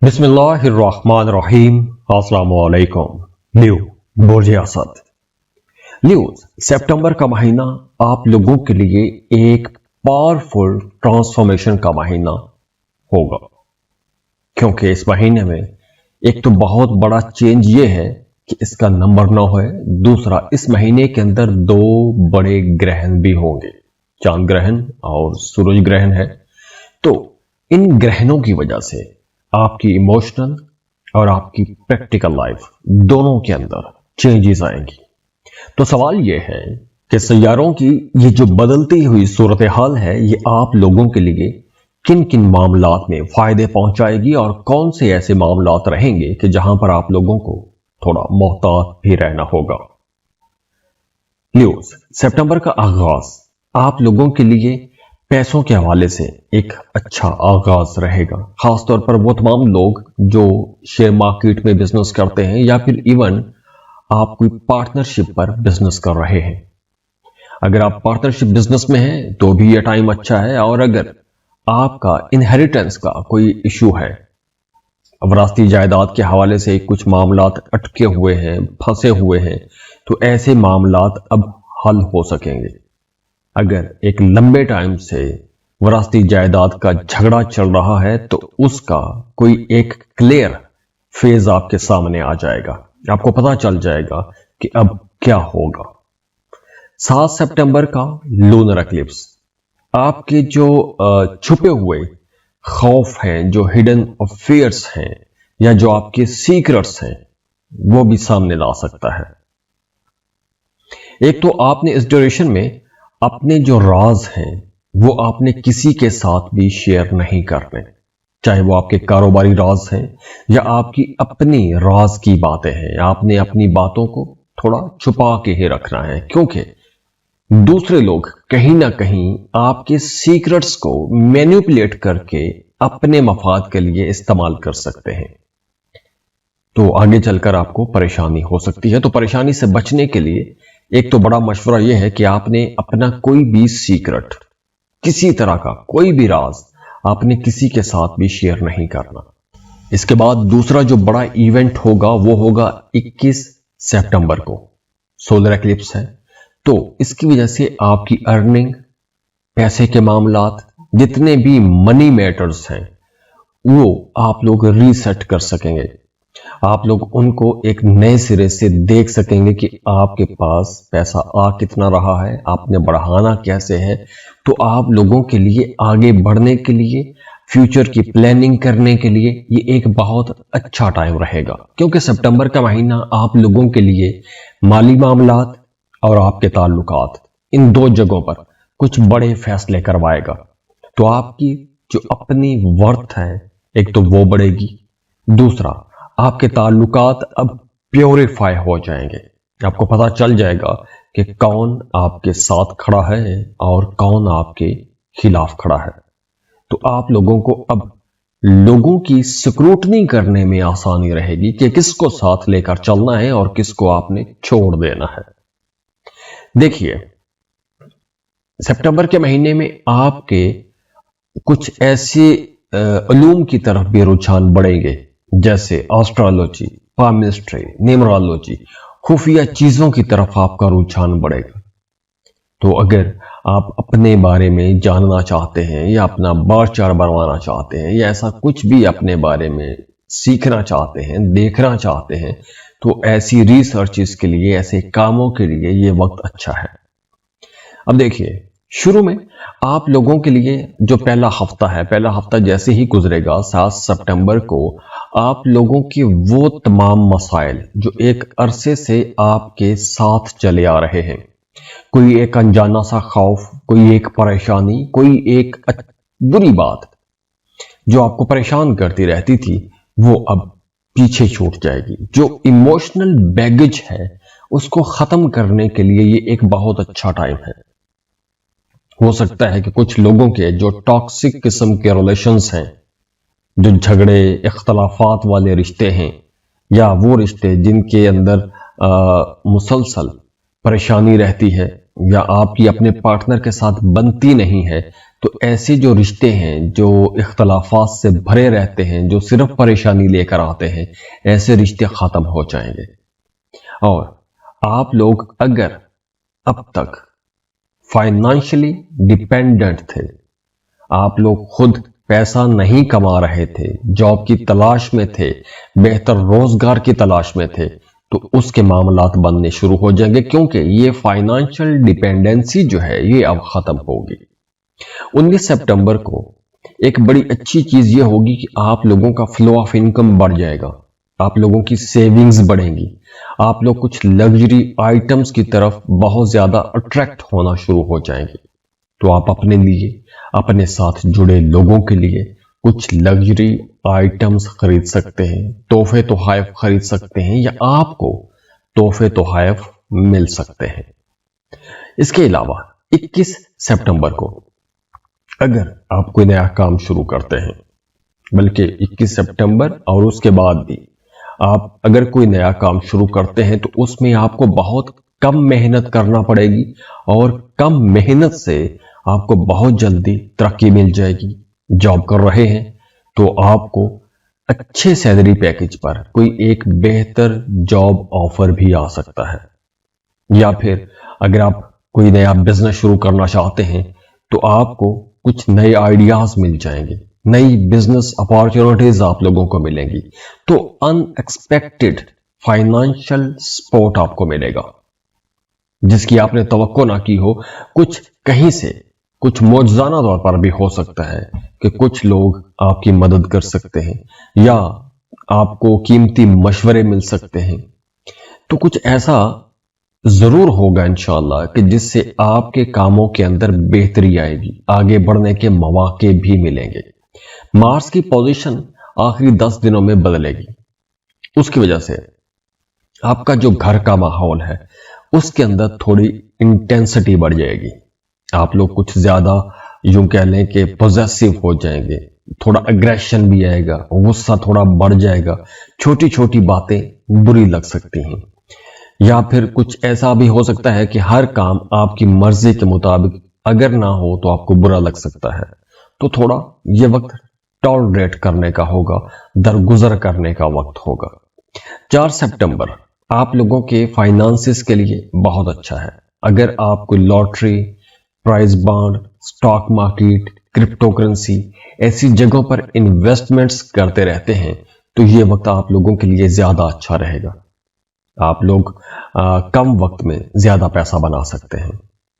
बिस्मिल्लाहिर्रहमानिर्रहीम। अस्सलामु अलैकुम। ल्यू बोर्जे असद। ल्यूज, सितंबर का महीना आप लोगों के लिए एक पावरफुल ट्रांसफॉर्मेशन का महीना होगा, क्योंकि इस महीने में एक तो बहुत बड़ा चेंज ये है कि इसका नंबर 9 है। दूसरा, इस महीने के अंदर दो बड़े ग्रहण भी होंगे, चांद ग्रहण और सूरज ग्रहण है। तो इन ग्रहणों की वजह से आपकी इमोशनल और आपकी प्रैक्टिकल लाइफ दोनों के अंदर चेंजेस आएंगी। तो सवाल यह है कि सैयारों की ये जो बदलती हुई सूरत हाल है, ये आप लोगों के लिए किन किन मामलात में फायदे पहुंचाएगी और कौन से ऐसे मामलात रहेंगे कि जहां पर आप लोगों को थोड़ा मोहतात भी रहना होगा। न्यूज, सितंबर का आगाज आप लोगों के लिए पैसों के हवाले से एक अच्छा आगाज रहेगा। खासतौर पर वो तमाम लोग जो शेयर मार्केट में बिजनेस करते हैं या फिर इवन आप कोई पार्टनरशिप पर बिजनेस कर रहे हैं। अगर आप पार्टनरशिप बिजनेस में हैं तो भी यह टाइम अच्छा है, और अगर आपका इनहेरिटेंस का कोई इशू है, विरासती जायदाद के हवाले से कुछ मामलात अटके हुए हैं, फंसे हुए हैं, तो ऐसे मामलात अब हल हो सकेंगे। अगर एक लंबे टाइम से विरासती जायदाद का झगड़ा चल रहा है तो उसका कोई एक क्लियर फेज आपके सामने आ जाएगा, आपको पता चल जाएगा कि अब क्या होगा। 7 सितंबर का लूनर एक्लिप्स आपके जो छुपे हुए खौफ हैं, जो हिडन अफेयर्स हैं या जो आपके सीक्रेट्स हैं, वो भी सामने ला सकता है। एक तो आपने इस ड्यूरेशन में अपने जो राज हैं वो आपने किसी के साथ भी शेयर नहीं करने, चाहे वो आपके कारोबारी राज हैं या आपकी अपनी राज की बातें हैं। आपने अपनी बातों को थोड़ा छुपा के ही रखना है, क्योंकि दूसरे लोग कहीं ना कहीं आपके सीक्रेट्स को मैनिपुलेट करके अपने मफाद के लिए इस्तेमाल कर सकते हैं। तो आगे चलकर आपको परेशानी हो सकती है। तो परेशानी से बचने के लिए एक तो बड़ा मशवरा यह है कि आपने अपना कोई भी सीक्रेट, किसी तरह का कोई भी राज आपने किसी के साथ भी शेयर नहीं करना। इसके बाद दूसरा जो बड़ा इवेंट होगा वो होगा 21 सितंबर को, सोलर एक्लिप्स है। तो इसकी वजह से आपकी अर्निंग, पैसे के मामलात, जितने भी मनी मैटर्स हैं वो आप लोग रीसेट कर सकेंगे। आप लोग उनको एक नए सिरे से देख सकेंगे कि आपके पास पैसा आ कितना रहा है, आपने बढ़ाना कैसे है। तो आप लोगों के लिए आगे बढ़ने के लिए, फ्यूचर की प्लानिंग करने के लिए ये एक बहुत अच्छा टाइम रहेगा, क्योंकि सितंबर का महीना आप लोगों के लिए माली मामलात और आपके ताल्लुकात, इन दो जगहों पर कुछ बड़े फैसले करवाएगा। तो आपकी जो अपनी वर्थ है एक तो वो बढ़ेगी, दूसरा आपके ताल्लुकात अब प्योरीफाई हो जाएंगे। आपको पता चल जाएगा कि कौन आपके साथ खड़ा है और कौन आपके खिलाफ खड़ा है। तो आप लोगों को अब लोगों की स्क्रूटनी करने में आसानी रहेगी कि किसको साथ लेकर चलना है और किसको आपने छोड़ देना है। देखिए, सितंबर के महीने में आपके कुछ ऐसे उलूम की तरफ भी रुझान बढ़ेंगे, जैसे एस्ट्रोलॉजी, पामिस्ट्री, न्यूमरोलॉजी, खुफिया चीजों की तरफ आपका रुझान बढ़ेगा। तो अगर आप अपने बारे में जानना चाहते हैं या अपना बार चार बनवाना चाहते हैं या ऐसा कुछ भी अपने बारे में सीखना चाहते हैं, देखना चाहते हैं, तो ऐसी रिसर्चेस के लिए, ऐसे कामों के लिए ये वक्त अच्छा है। अब देखिए, शुरू में आप लोगों के लिए जो पहला हफ्ता जैसे ही गुजरेगा 7 सितंबर को, आप लोगों के वो तमाम मसाइल जो एक अरसे से आपके साथ चले आ रहे हैं, कोई एक अनजाना सा खौफ, कोई एक परेशानी, कोई एक बुरी बात जो आपको परेशान करती रहती थी, वो अब पीछे छूट जाएगी। जो इमोशनल बैगेज है उसको खत्म करने के लिए ये एक बहुत अच्छा टाइम है। हो सकता है कि कुछ लोगों के जो टॉक्सिक किस्म के रिलेशंस हैं, जो झगड़े, इख्तलाफात वाले रिश्ते हैं, या वो रिश्ते जिनके अंदर मुसलसल परेशानी रहती है या आपकी अपने पार्टनर के साथ बनती नहीं है, तो ऐसे जो रिश्ते हैं जो इख्तलाफात से भरे रहते हैं, जो सिर्फ परेशानी लेकर आते हैं, ऐसे रिश्ते खत्म हो जाएंगे। और आप लोग अगर अब तक फाइनेंशियली डिपेंडेंट थे, आप लोग खुद पैसा नहीं कमा रहे थे, जॉब की तलाश में थे, बेहतर रोजगार की तलाश में थे, तो उसके मामलात बनने शुरू हो जाएंगे, क्योंकि ये फाइनेंशियल डिपेंडेंसी जो है ये अब खत्म होगी। 19 सितंबर को एक बड़ी अच्छी चीज ये होगी कि आप लोगों का फ्लो ऑफ इनकम बढ़ जाएगा, आप लोगों की सेविंग्स बढ़ेंगी, आप लोग कुछ लग्जरी आइटम्स की तरफ बहुत ज्यादा अट्रैक्ट होना शुरू हो जाएंगे। तो आप अपने लिए, अपने साथ जुड़े लोगों के लिए कुछ लग्जरी आइटम्स खरीद सकते हैं, तोहफे तोहफ खरीद सकते हैं, या आपको तोहफे तोहफ मिल सकते हैं। इसके अलावा 21 सितंबर को अगर आप कोई नया काम शुरू करते हैं, बल्कि 21 सितंबर और उसके बाद भी आप अगर कोई नया काम शुरू करते हैं, तो उसमें आपको बहुत कम मेहनत करना पड़ेगी, और कम मेहनत से आपको बहुत जल्दी तरक्की मिल जाएगी। जॉब कर रहे हैं तो आपको अच्छे सैलरी पैकेज पर कोई एक बेहतर जॉब ऑफर भी आ सकता है, या फिर अगर आप कोई नया बिजनेस शुरू करना चाहते हैं तो आपको कुछ नए आइडियाज मिल जाएंगे, नई बिजनेस अपॉर्चुनिटीज आप लोगों को मिलेंगी। तो अनएक्सपेक्टेड फाइनेंशियल सपोर्ट आपको मिलेगा जिसकी आपने तवक्को ना की हो। कुछ कहीं से कुछ मौजूदाना तौर पर भी हो सकता है कि कुछ लोग आपकी मदद कर सकते हैं, या आपको कीमती मशवरे मिल सकते हैं। तो कुछ ऐसा जरूर होगा इंशाअल्लाह कि जिससे आपके कामों के अंदर बेहतरी आएगी, आगे बढ़ने के मौके भी मिलेंगे। मार्स की पोजीशन आखिरी 10 दिनों में बदलेगी, उसकी वजह से आपका जो घर का माहौल है उसके अंदर थोड़ी इंटेंसिटी बढ़ जाएगी। आप लोग कुछ ज्यादा यूं कह लें कि पॉजेसिव हो जाएंगे, थोड़ा अग्रेशन भी आएगा, गुस्सा थोड़ा बढ़ जाएगा, छोटी छोटी बातें बुरी लग सकती हैं, या फिर कुछ ऐसा भी हो सकता है कि हर काम आपकी मर्जी के मुताबिक अगर ना हो तो आपको बुरा लग सकता है। तो थोड़ा ये वक्त टॉलरेट करने का होगा, दरगुजर करने का वक्त होगा। 4 सितंबर आप लोगों के फाइनेंसिस के लिए बहुत अच्छा है। अगर आप कोई lottery, prize bond, stock market, crypto currency ऐसी जगहों पर इन्वेस्टमेंट्स करते रहते हैं तो ये वक्त आप लोगों के लिए ज्यादा अच्छा रहेगा। आप लोग कम वक्त में ज्यादा पैसा बना सकते हैं।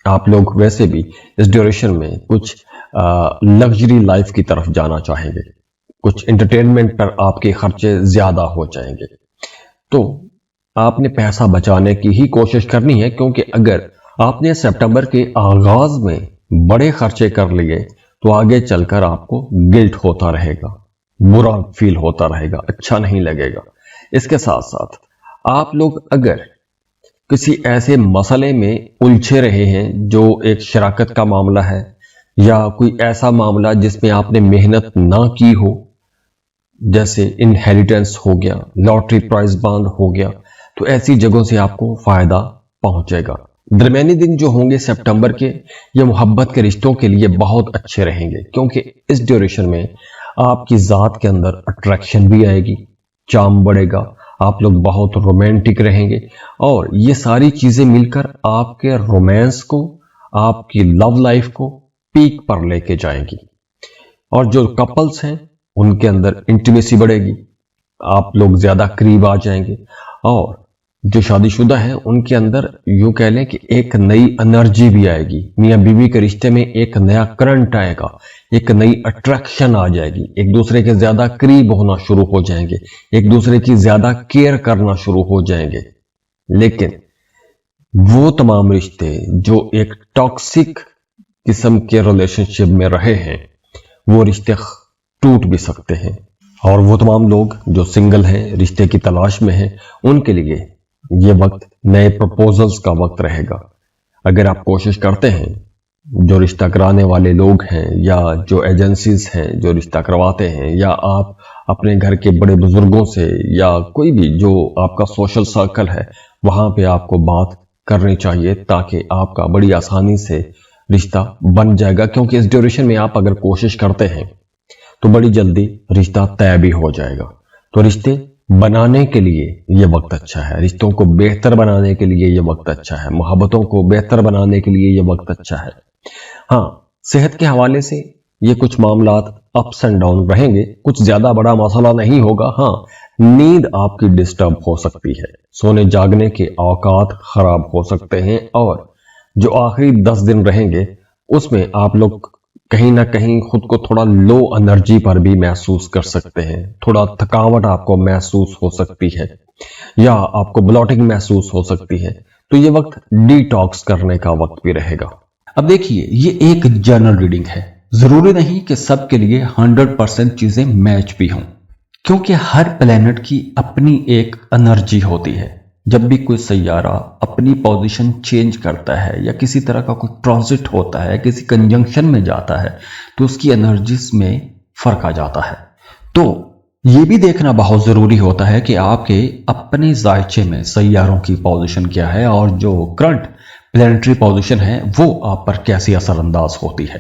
आप लोग वैसे भी इस ड्यूरेशन में कुछ लग्जरी लाइफ की तरफ जाना चाहेंगे, कुछ एंटरटेनमेंट पर आपके खर्चे ज्यादा हो जाएंगे। तो आपने पैसा बचाने की ही कोशिश करनी है, क्योंकि अगर आपने सितंबर के आगाज में बड़े खर्चे कर लिए तो आगे चलकर आपको गिल्ट होता रहेगा, बुरा फील होता रहेगा, अच्छा नहीं लगेगा। इसके साथ साथ आप लोग अगर किसी ऐसे मसले में उलझे रहे हैं जो एक शराकत का मामला है, या कोई ऐसा मामला जिसमें आपने मेहनत ना की हो, जैसे इनहेरिटेंस हो गया, लॉटरी प्राइज बॉन्ड हो गया, तो ऐसी जगहों से आपको फायदा पहुंचेगा। दरमियानी दिन जो होंगे सितंबर के, ये मोहब्बत के रिश्तों के लिए बहुत अच्छे रहेंगे, क्योंकि इस ड्यूरेशन में आपकी जात के अंदर अट्रैक्शन भी आएगी, चार्म बढ़ेगा, आप लोग बहुत रोमांटिक रहेंगे, और ये सारी चीजें मिलकर आपके रोमांस को, आपकी लव लाइफ को पीक पर लेके जाएंगी। और जो कपल्स हैं उनके अंदर इंटीमेसी बढ़ेगी, आप लोग ज्यादा करीब आ जाएंगे, और जो शादीशुदा है उनके अंदर यूं कह लें कि एक नई एनर्जी भी आएगी। मियां बीवी के रिश्ते में एक नया करंट आएगा, एक नई अट्रैक्शन आ जाएगी, एक दूसरे के ज्यादा करीब होना शुरू हो जाएंगे, एक दूसरे की ज्यादा केयर करना शुरू हो जाएंगे। लेकिन वो तमाम रिश्ते जो एक टॉक्सिक किस्म के रिलेशनशिप में रहे हैं, वो रिश्ते टूट भी सकते हैं। और वो तमाम लोग जो सिंगल हैं, रिश्ते की तलाश में हैं, उनके लिए ये वक्त नए प्रपोजल्स का वक्त रहेगा। अगर आप कोशिश करते हैं, जो रिश्ता कराने वाले लोग हैं या जो एजेंसीज हैं जो रिश्ता करवाते हैं, या आप अपने घर के बड़े बुजुर्गों से, या कोई भी जो आपका सोशल सर्कल है, वहां पे आपको बात करनी चाहिए, ताकि आपका बड़ी आसानी से रिश्ता बन जाएगा, क्योंकि इस ड्यूरेशन में आप अगर कोशिश करते हैं तो बड़ी जल्दी रिश्ता तय भी हो जाएगा। तो रिश्ते बनाने के लिए ये वक्त अच्छा है, रिश्तों को बेहतर बनाने के लिए ये वक्त अच्छा है, मोहब्बतों को बेहतर बनाने के लिए ये वक्त अच्छा है। हाँ, सेहत के हवाले से ये कुछ मामलात अप्स एंड डाउन रहेंगे, कुछ ज्यादा बड़ा मसला नहीं होगा। हाँ, नींद आपकी डिस्टर्ब हो सकती है, सोने जागने के औकात खराब हो सकते हैं, और जो आखिरी 10 दिन रहेंगे उसमें आप लोग कहीं ना कहीं खुद को थोड़ा लो एनर्जी पर भी महसूस कर सकते हैं, थोड़ा थकावट आपको महसूस हो सकती है, या आपको ब्लॉटिंग महसूस हो सकती है। तो ये वक्त डिटॉक्स करने का वक्त भी रहेगा। अब देखिए, ये एक जनरल रीडिंग है, जरूरी नहीं कि सबके लिए 100% चीजें मैच भी हों, क्योंकि हर प्लेनेट की अपनी एक एनर्जी होती है। जब भी कोई सैयारा अपनी पोजीशन चेंज करता है या किसी तरह का कोई ट्रांजिट होता है, किसी कंजंक्शन में जाता है, तो उसकी एनर्जीज में फर्क आ जाता है। तो ये भी देखना बहुत ज़रूरी होता है कि आपके अपने जायचे में सैयारों की पोजीशन क्या है और जो करंट प्लैनेटरी पोजीशन है वो आप पर कैसी असरअंदाज होती है।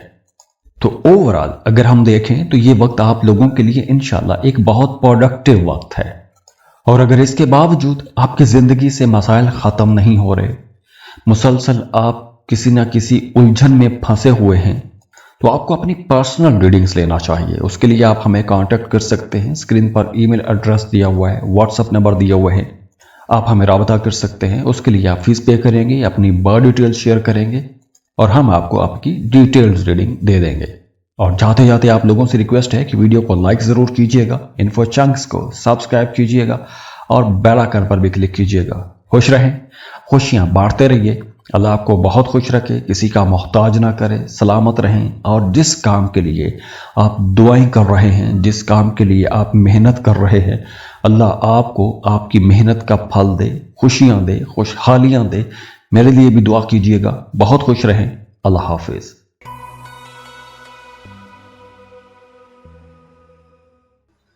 तो ओवरऑल अगर हम देखें तो ये वक्त आप लोगों के लिए इंशाल्लाह एक बहुत प्रोडक्टिव वक्त है। और अगर इसके बावजूद आपकी ज़िंदगी से मसाइल ख़त्म नहीं हो रहे, मुसलसल आप किसी ना किसी उलझन में फंसे हुए हैं, तो आपको अपनी पर्सनल रीडिंग्स लेना चाहिए। उसके लिए आप हमें कांटेक्ट कर सकते हैं, स्क्रीन पर ईमेल एड्रेस दिया हुआ है, व्हाट्सएप नंबर दिया हुआ है, आप हमें राबता कर सकते हैं। उसके लिए आप फीस पे करेंगे, अपनी बर्थ डिटेल्स शेयर करेंगे और हम आपको आपकी डिटेल्स रीडिंग दे देंगे। और जाते जाते आप लोगों से रिक्वेस्ट है कि वीडियो को लाइक ज़रूर कीजिएगा, इन्फो चंक्स को सब्सक्राइब कीजिएगा और बेल आइकन पर भी क्लिक कीजिएगा। खुश रहें, खुशियाँ बांटते रहिए, अल्लाह आपको बहुत खुश रखे, किसी का मोहताज ना करे, सलामत रहें। और जिस काम के लिए आप दुआएं कर रहे हैं, जिस काम के लिए आप मेहनत कर रहे हैं, अल्लाह आपको आपकी मेहनत का फल दे, खुशियाँ दे, खुशहालियाँ दे। मेरे लिए भी दुआ कीजिएगा। बहुत खुश रहें। अल्लाह हाफिज़।